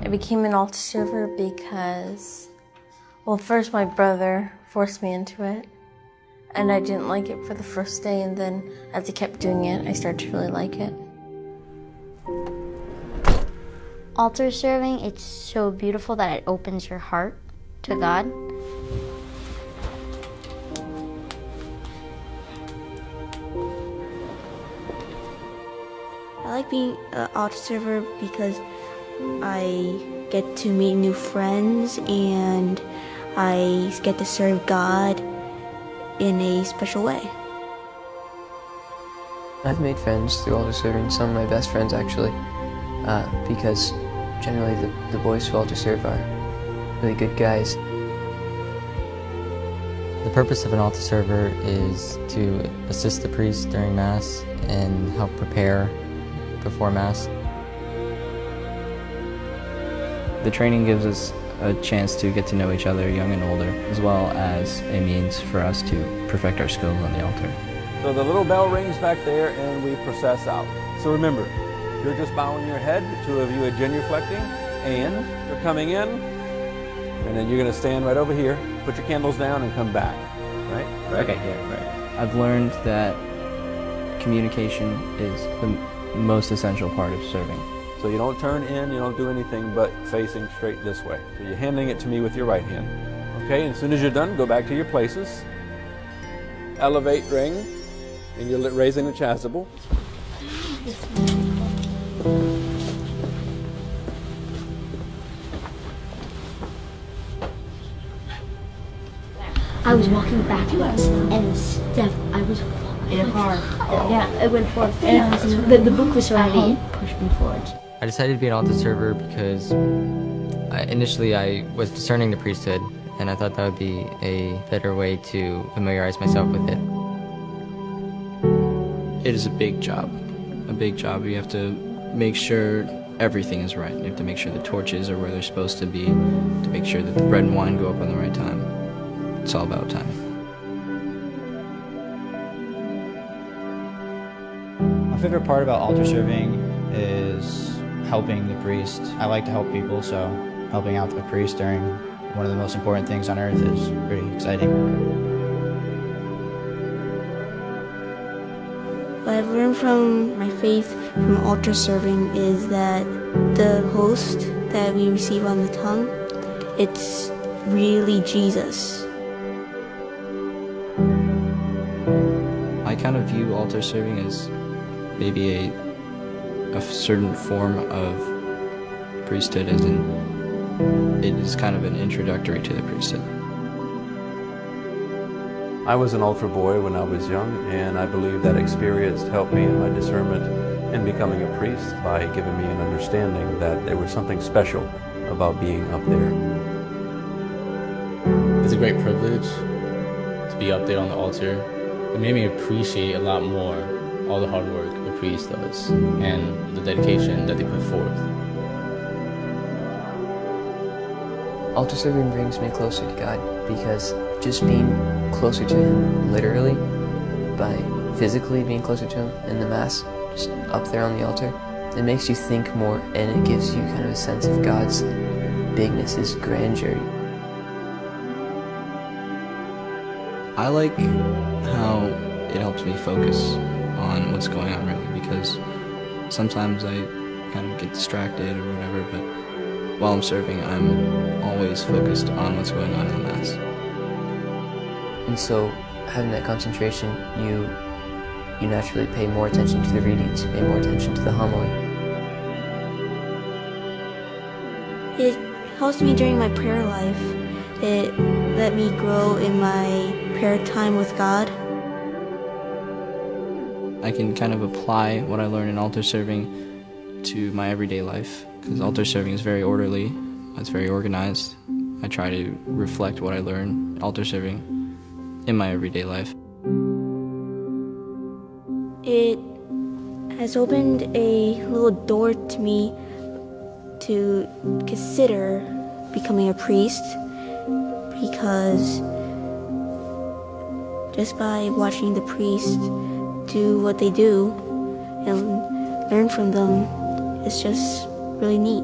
I became an altar server because, well, first my brother forced me into it, and I didn't like it for the first day, and then as I kept doing it, I started to really like it. Altar serving, it's so beautiful that it opens your heart to God. I like being an altar server because I get to meet new friends and I get to serve God in a special way. I've made friends through altar serving, some of my best friends actually, because generally the boys who altar serve are really good guys. The purpose of an altar server is to assist the priest during Mass and help prepare before Mass. The training gives us a chance to get to know each other, young and older, as well as a means for us to perfect our skills on the altar. So the little bell rings back there and we process out. So remember, you're just bowing your head, the two of you are genuflecting, and you're coming in, and then you're going to stand right over here, put your candles down and come back, right? Okay, yeah, right. I've learned that communication is the most essential part of serving. So you don't turn in, you don't do anything but facing straight this way. So you're handing it to me with your right hand. Okay, and as soon as you're done, go back to your places. Elevate ring, and you're raising the chasuble. I was walking backwards and step. I was falling hard. Yeah, it went forward. And the book was so heavy, it pushed me forwards. I decided to be an altar server because initially I was discerning the priesthood, and I thought that would be a better way to familiarize myself with it. It is a big job. You have to make sure everything is right. You have to make sure the torches are where they're supposed to be, to make sure that the bread and wine go up on the right time. It's all about timing. My favorite part about altar serving is helping the priest. I like to help people, so helping out the priest during one of the most important things on earth is pretty exciting. What I've learned from my faith from altar serving is that the host that we receive on the tongue, it's really Jesus. I kind of view altar serving as maybe a certain form of priesthood, as in it is kind of an introductory to the priesthood. I was an altar boy when I was young, and I believe that experience helped me in my discernment in becoming a priest by giving me an understanding that there was something special about being up there. It's a great privilege to be up there on the altar. It made me appreciate a lot more all the hard work a priest does and the dedication that they put forth. Altar serving brings me closer to God because just being closer to Him, literally, by physically being closer to Him in the Mass, just up there on the altar, it makes you think more, and it gives you kind of a sense of God's bigness, His grandeur. I like how it helps me focus on what's going on, really, because sometimes I kind of get distracted or whatever, but while I'm serving, I'm always focused on what's going on in the Mass. And so, having that concentration, you naturally pay more attention to the readings, pay more attention to the homily. It helps me during my prayer life. It let me grow in my prayer time with God. I can kind of apply what I learn in altar serving to my everyday life, because altar serving is very orderly, it's very organized. I try to reflect what I learn in altar serving in my everyday life. It has opened a little door to me to consider becoming a priest, because just by watching the priest do what they do and learn from them, it's just really neat.